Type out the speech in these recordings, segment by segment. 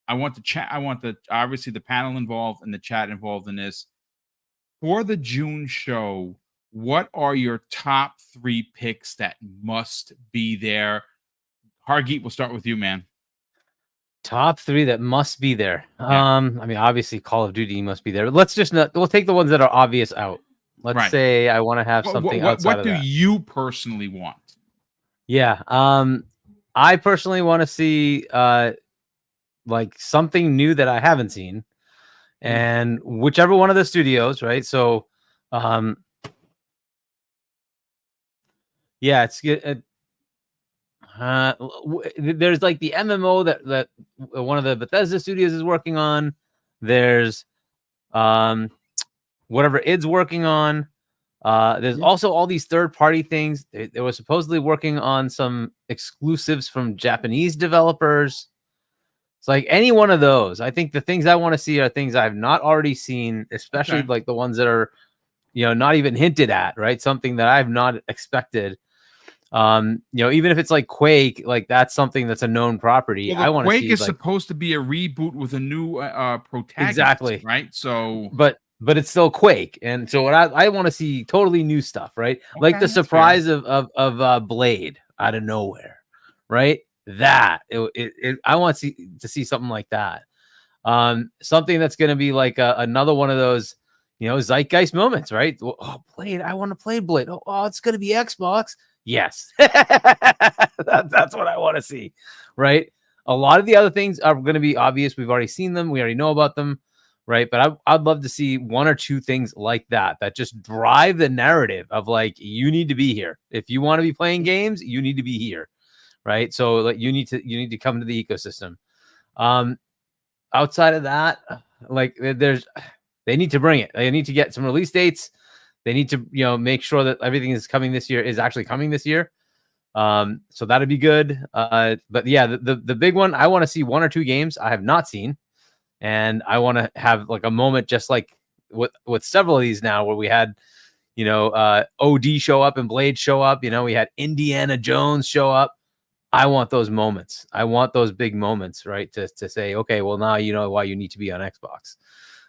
I want the chat. I want the obviously the panel involved and the chat involved in this for the June show. What are your top 3 picks that must be there? Hargeet, we'll start with you, man. Top 3 that must be there. Yeah. I mean, obviously, Call of Duty must be there. Let's just not. We'll take the ones that are obvious out. Let's Right. say I want to have something outside What of do that. you personally want? Yeah. I personally want to see like something new that I haven't seen, and whichever one of the studios, right? So, yeah, it's good. There's like the MMO that one of the Bethesda studios is working on. There's whatever id's working on. There's also all these third-party things. They were supposedly working on some exclusives from Japanese developers. It's like any one of those. I think the things I want to see are things I've not already seen, especially like the ones that are, not even hinted at, right? Something that I've not expected. Even if it's like Quake, like that's something that's a known property. Well, I want to Quake see is like supposed to be a reboot with a new protagonist, exactly right? So, but it's still Quake, and so what I want to see totally new stuff, right? Like the that's fair. surprise of Blade out of nowhere, right? That I want to see something like that. Something that's going to be like another one of those, zeitgeist moments, right? Oh, Blade, I want to play Blade. Oh, it's going to be Xbox. Yes, that's what I want to see, right? A lot of the other things are going to be obvious. We've already seen them. We already know about them, right? But I'd love to see 1 or 2 things like that just drive the narrative of like, you need to be here. If you want to be playing games, you need to be here, right? So like you need to come to the ecosystem. Outside of that, like they need to bring it. They need to get some release dates. They need to, make sure that everything is coming this year is actually coming this year. So that'd be good. But yeah, the big one, I want to see 1 or 2 games I have not seen. And I want to have like a moment just like with several of these now where we had, OD show up and Blade show up. We had Indiana Jones show up. I want those moments. I want those big moments, right? To say, okay, well, now you know why you need to be on Xbox.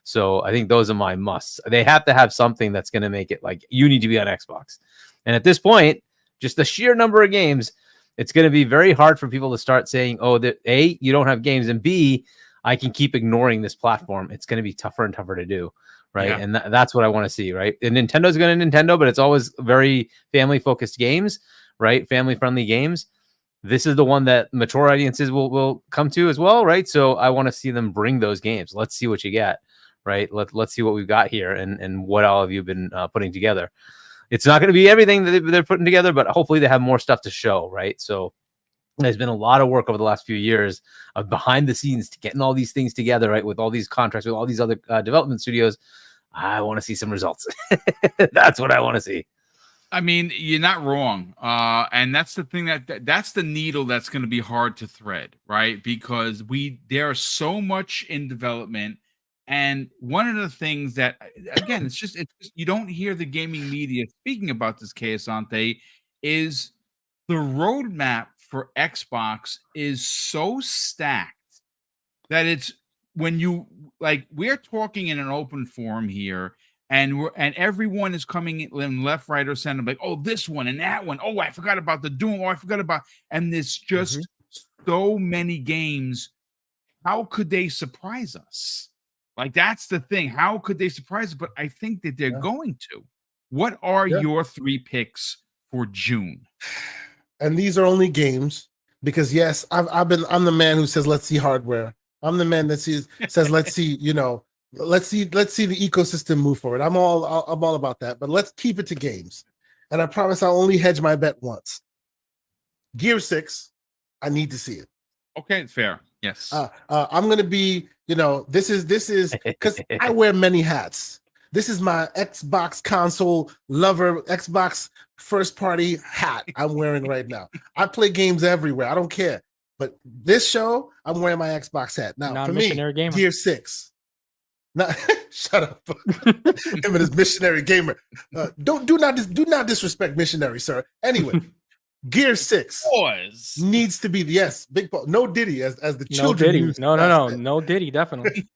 So I think those are my musts. They have to have something that's going to make it like you need to be on Xbox. And at this point, just the sheer number of games, it's going to be very hard for people to start saying, oh, that A, you don't have games, and B, I can keep ignoring this platform. It's going to be tougher and tougher to do, right? Yeah. And that's what I want to see, right? And Nintendo's going to Nintendo, but it's always very family-focused games, right? Family-friendly games. This is the one that mature audiences will come to as well, right? So I want to see them bring those games. Let's see what you get, right? Let's see what we've got here and what all of you have been putting together. It's not going to be everything that they're putting together, but hopefully they have more stuff to show, right? So there's been a lot of work over the last few years of behind the scenes to getting all these things together, right? With all these contracts, with all these other development studios. I want to see some results. That's what I want to see. I mean, you're not wrong. And that's the thing that's the needle that's going to be hard to thread, right? Because there's so much in development. And one of the things that, again, it's just you don't hear the gaming media speaking about this, Keisante, is the roadmap for Xbox is so stacked that it's when you like we're talking in an open forum here, and everyone is coming in left, right, or center, like, oh, this one and that one. Oh, I forgot about the Doom. Oh, I forgot about, and there's just so many games. How could they surprise us? Like, that's the thing. How could they surprise us? But I think that they're going to. What are your 3 picks for June? And these are only games because yes, I'm the man who says let's see hardware. I'm the man that says let's see, let's see the ecosystem move forward. I'm all about that, but let's keep it to games. And I promise I'll only hedge my bet once. Gear 6, I need to see it. Okay, fair. Yes. I'm gonna be, this is because I wear many hats. This is my Xbox console lover, Xbox first party hat I'm wearing right now. I play games everywhere. I don't care. But this show, I'm wearing my Xbox hat. Now, for me, gamer. Gear 6. Now, shut up. Him and his missionary gamer. Do not disrespect missionary, sir. Anyway, Gear 6 Pause. needs to be big pause. No Diddy as the No children Diddy. use. No Diddy, definitely.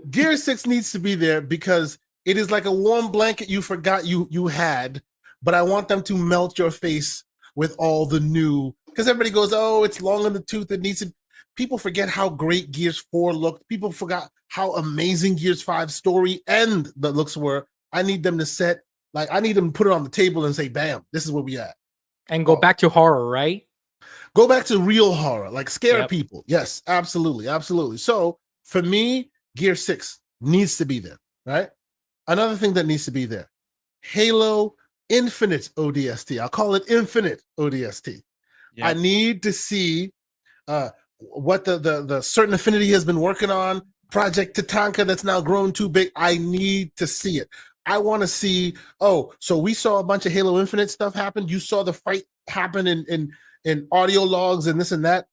Gear 6 needs to be there because it is like a warm blanket you forgot you had, but I want them to melt your face with all the new, because everybody goes, oh, it's long in the tooth, it needs to. People forget how great Gears 4 looked. People forgot how amazing Gears 5 story and the looks were. I need them to I need them to put it on the table and say, bam, this is where we at. And go back to horror, right? Go back to real horror, like scare Yep. people. Yes, absolutely, absolutely. So for me, Gear 6 needs to be there, right? Another thing that needs to be there, Halo Infinite ODST. I'll call it Infinite ODST. Yep. I need to see what the Certain Affinity has been working on, Project Tatanka that's now grown too big. I need to see it. I want to see, so we saw a bunch of Halo Infinite stuff happen. You saw the fight happen in audio logs and this and that.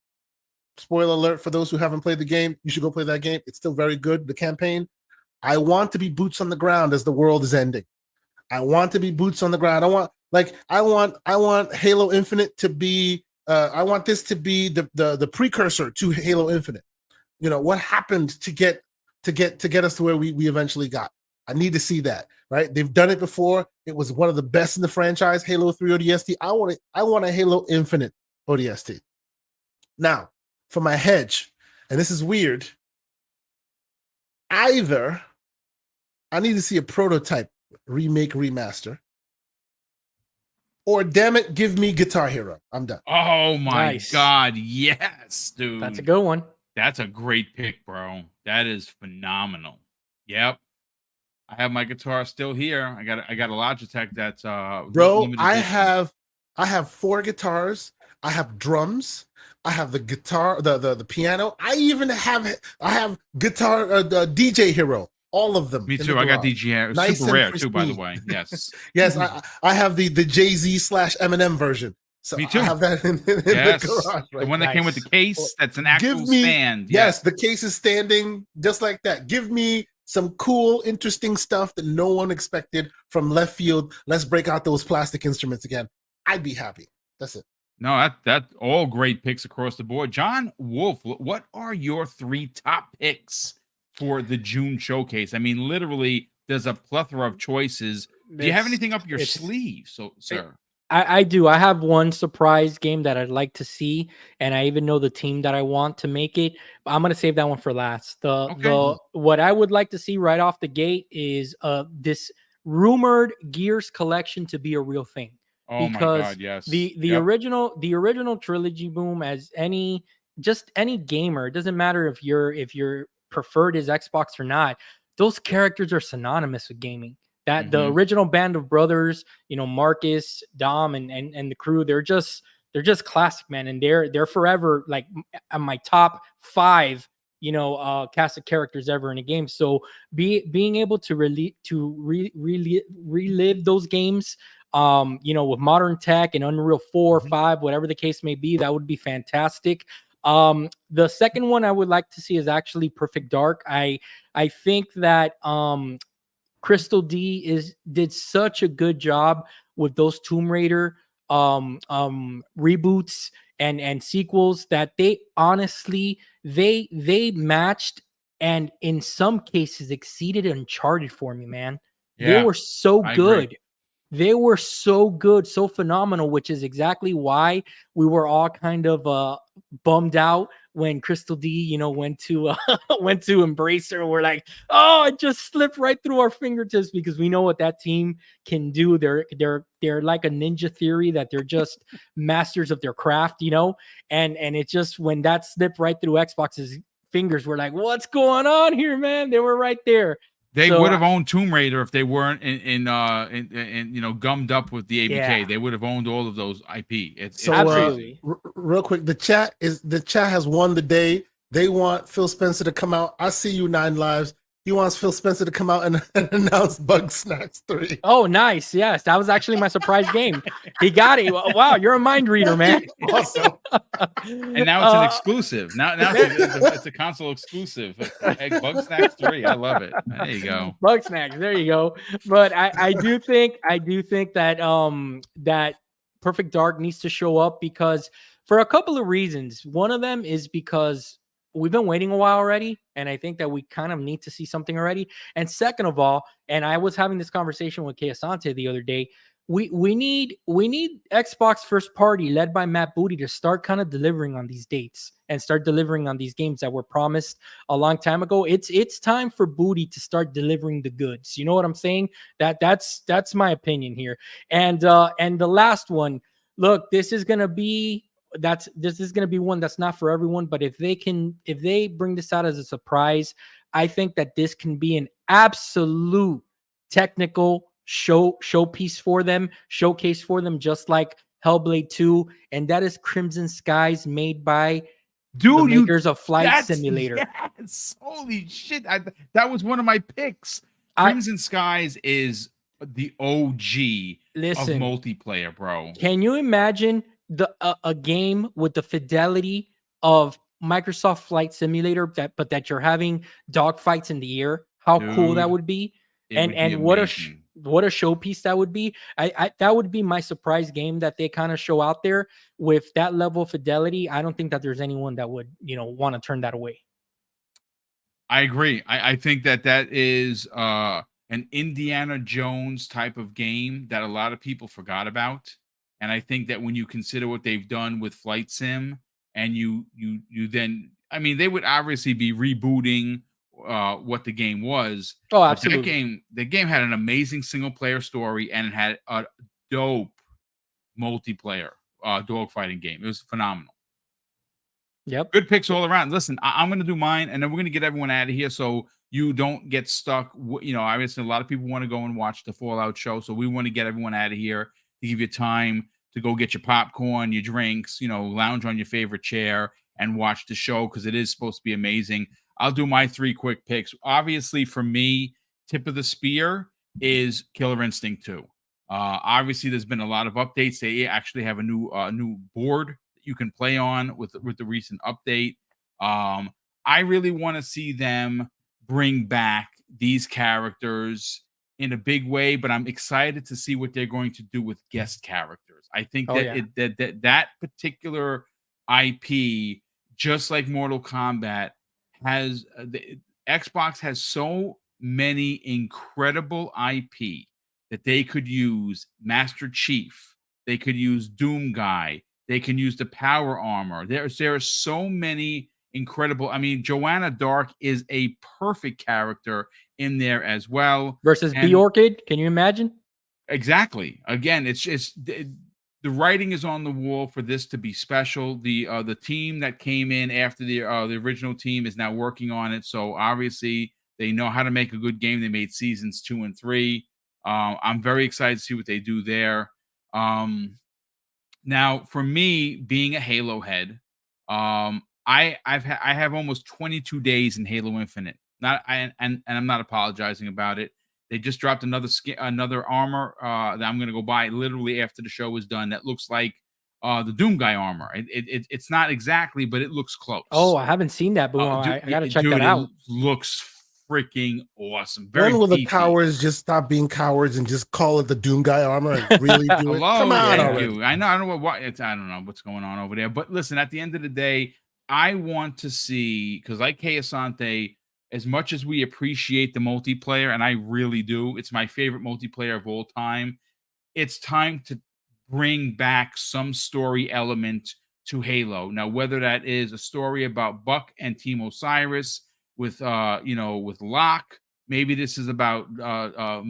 Spoiler alert for those who haven't played the game, you should go play that game. It's still very good, the campaign. I want to be boots on the ground as the world is ending. I want to be boots on the ground. I want Halo Infinite to be I want this to be the precursor to Halo Infinite. You know, what happened to get us to where we eventually got. I need to see that, right? They've done it before. It was one of the best in the franchise, Halo 3 ODST. I want a Halo Infinite ODST. Now, for my hedge, and this is weird, either I need to see a prototype remake remaster, or damn it, give me Guitar Hero. I'm done. Oh my Nice. God, yes, dude. That's a good one. That's a great pick, bro. That is phenomenal. Yep. I have my guitar still here. I got a Logitech that's Bro, limited I edition. have 4 guitars. I have drums. I have the guitar, the piano. I have guitar, the DJ Hero. All of them. Me in the too. I got garage. DJ. Nice Super and rare too, by the pristine. way. Yes. Yes, I have the Jay-Z / Eminem version. So Me too. I have that in Yes. the garage. The Right? one that came with the Nice. case. That's an actual Give me, stand. yes, the case is standing just like that. Give me some cool, interesting stuff that no one expected from left field. Let's break out those plastic instruments again. I'd be happy. That's it. No, that all great picks across the board. John Wolf, what are your 3 top picks for the June showcase? I mean, literally, there's a plethora of choices. Do you have anything up your sleeve, sir? I do. I have one surprise game that I'd like to see, and I even know the team that I want to make it. But I'm gonna save that one for last. What I would like to see right off the gate is this rumored Gears collection to be a real thing. Oh my God, yes. The original trilogy, Boom, as any gamer, it doesn't matter if your preferred is Xbox or not, those characters are synonymous with gaming. That the original band of brothers, Marcus, Dom, and the crew, they're just classic, man, and they're forever like on my top 5 cast of characters ever in a game. So being able to relive those games with modern tech and Unreal 4 or 5, whatever the case may be, that would be fantastic. The second one I would like to see is actually Perfect Dark. I think that Crystal D did such a good job with those Tomb Raider reboots and sequels that they honestly they matched and in some cases exceeded Uncharted for me, man. Yeah, they were so I good. agree. They were so good, so phenomenal, which is exactly why we were all kind of bummed out when Crystal D, went to embrace her. We're like, oh, it just slipped right through our fingertips because we know what that team can do. They're like a ninja theory that they're just masters of their craft, and it just when that slipped right through Xbox's fingers, we're like, what's going on here, man? They were right there. They would have owned Tomb Raider if they weren't in gummed up with the ABK. Yeah. They would have owned all of those IP. It's Absolutely. Real quick, the chat has won the day. They want Phil Spencer to come out. I see you, 9 Lives. He wants Phil Spencer to come out and announce Bug Snacks 3. Oh, nice. Yes, that was actually my surprise game. He got it. Wow, you're a mind reader, man. Awesome. And now it's an exclusive. Now it's a console exclusive. Bug Snacks 3. I love it. There you go. Bug Snacks. There you go. But I do think that that Perfect Dark needs to show up because for a couple of reasons. One of them is because we've been waiting a while already, and I think that we kind of need to see something already. And second of all, and I was having this conversation with Kay Asante the other day, we need Xbox first party led by Matt Booty to start kind of delivering on these dates and start delivering on these games that were promised a long time ago. It's time for Booty to start delivering the goods. You know what I'm saying? That's my opinion here. And the last one, look, this is gonna be one that's not for everyone, but if they bring this out as a surprise, I think that this can be an absolute technical showcase for them, just like Hellblade 2, and that is Crimson Skies, made by the makers of Flight Simulator. Yes, holy shit! That was one of my picks. Crimson Skies is the OG of multiplayer, bro. Can you imagine a game with the fidelity of Microsoft Flight Simulator, that you're having dogfights in the air? How cool that would be! And what a showpiece that would be. I that would be my surprise game that they kind of show out there with that level of fidelity. I don't think that there's anyone that would, want to turn that away. I agree. I think that is an Indiana Jones type of game that a lot of people forgot about. And I think that when you consider what they've done with Flight Sim, and you then, I mean, they would obviously be rebooting what the game was. Oh, absolutely. The game had an amazing single player story, and it had a dope multiplayer dogfighting game. It was phenomenal. Yep. Good picks all around. Listen, I'm going to do mine, and then we're going to get everyone out of here so you don't get stuck. Obviously, a lot of people want to go and watch the Fallout show, so we want to get everyone out of here to give you time to go get your popcorn, your drinks, lounge on your favorite chair and watch the show, because it is supposed to be amazing. I'll do my 3 quick picks. Obviously, for me, tip of the spear is Killer Instinct 2. Obviously, there's been a lot of updates. They actually have a new board you can play on with the recent update. I really want to see them bring back these characters in a big way, but I'm excited to see what they're going to do with guest characters. I think that particular IP, just like Mortal Kombat, has Xbox has so many incredible IP that they could use. Master Chief, they could use Doom Guy, they can use the power armor. There are so many incredible. I mean, Joanna Dark is a perfect character in there as well. Versus Bjorkid, can you imagine? Exactly. Again, it's just the writing is on the wall for this to be special. The team that came in after the original team is now working on it, so obviously they know how to make a good game. They made seasons 2 and 3. I'm very excited to see what they do there. Now, for me, being a Halo head, I have almost 22 days in Halo Infinite. And I'm not apologizing about it. They just dropped another armor that I'm going to go buy literally after the show is done. That looks like the Doom Guy armor. It's not exactly, but it looks close. Oh, I haven't seen that, but I got to check that out. It looks freaking awesome. When will the cowards just stop being cowards and just call it the Doom Guy armor and really do it? Come on, I don't know what's going on over there. But listen, at the end of the day, I want to see, because like Kay Asante, as much as we appreciate the multiplayer, and I really do, it's my favorite multiplayer of all time. It's time to bring back some story element to Halo. Now, whether that is a story about Buck and Team Osiris with with Locke, maybe this is about the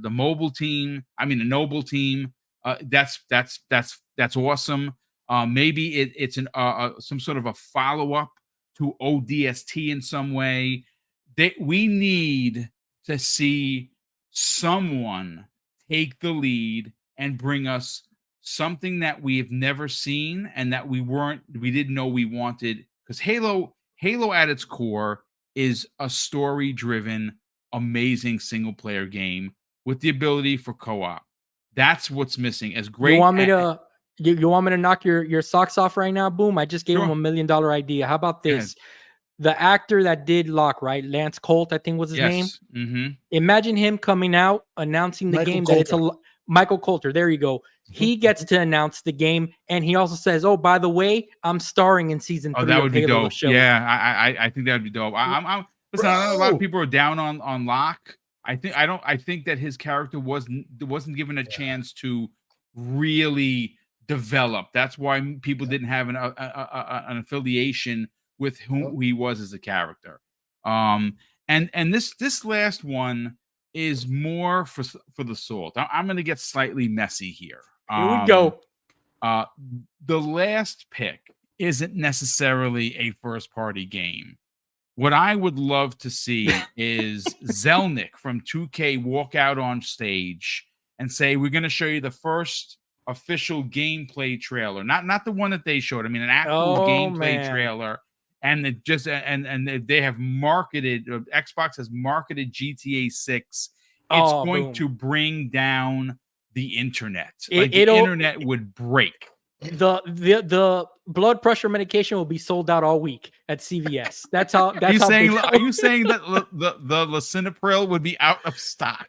mobile team. I mean, the Noble team. That's awesome. Maybe it's some sort of a follow-up to ODST in some way. We need to see someone take the lead and bring us something that we have never seen and that we didn't know we wanted. Because Halo at its core is a story-driven, amazing single-player game with the ability for co-op. That's what's missing. As great. You want me to knock your socks off right now? Boom! I just gave him $1 million idea. How about this? The actor that did Locke, right? Lance Colt, I think was his name. Mm-hmm. Imagine him coming out announcing the game that Michael Coulter, there you go. He gets to announce the game, and he also says, "Oh, by the way, I'm starring in season 3 that of would be Halo, the dope. show." Yeah, I think that would be dope. I'm listen. I know a lot Bro. of people are down on Locke. I think that his character wasn't given a chance to really develop. That's why people didn't have an affiliation with who he was as a character. And this last one is more for the salt. I'm going to get slightly messy here. Here we go. The last pick isn't necessarily a first party game. What I would love to see is Zelnick from 2K walk out on stage and say, "We're going to show you the first official gameplay trailer, not the one that they showed. I mean, an actual gameplay trailer." And it just and they have marketed, Xbox has marketed GTA 6. It's going to bring down the internet. Like the internet would break. The blood pressure medication will be sold out all week at CVS. That's how. That's are you saying that the lisinopril would be out of stock?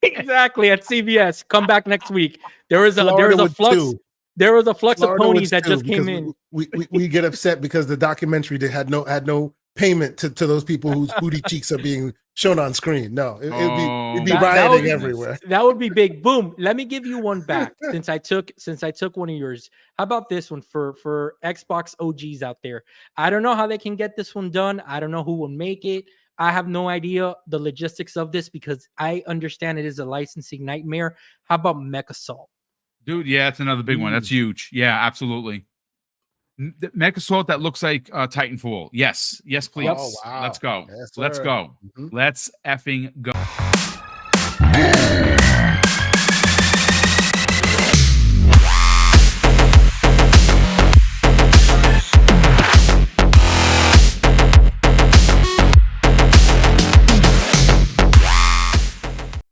Exactly, at CVS. Come back next week. There was a flux. There was a flux of ponies that just came in. We get upset because the documentary had no payment to those people whose booty cheeks are being shown on screen. No, it'd be rioting everywhere. That would be big. Boom. Let me give you one back since I took one of yours. How about this one for Xbox OGs out there? I don't know how they can get this one done. I don't know who will make it. I have no idea the logistics of this because I understand it is a licensing nightmare. How about Mech Assault? Dude, yeah, it's another big one. That's huge. Yeah, absolutely. Mech Assault that looks like Titanfall. Yes, please. Oh, wow. Let's go. Yes, Let's go. Let's effing go.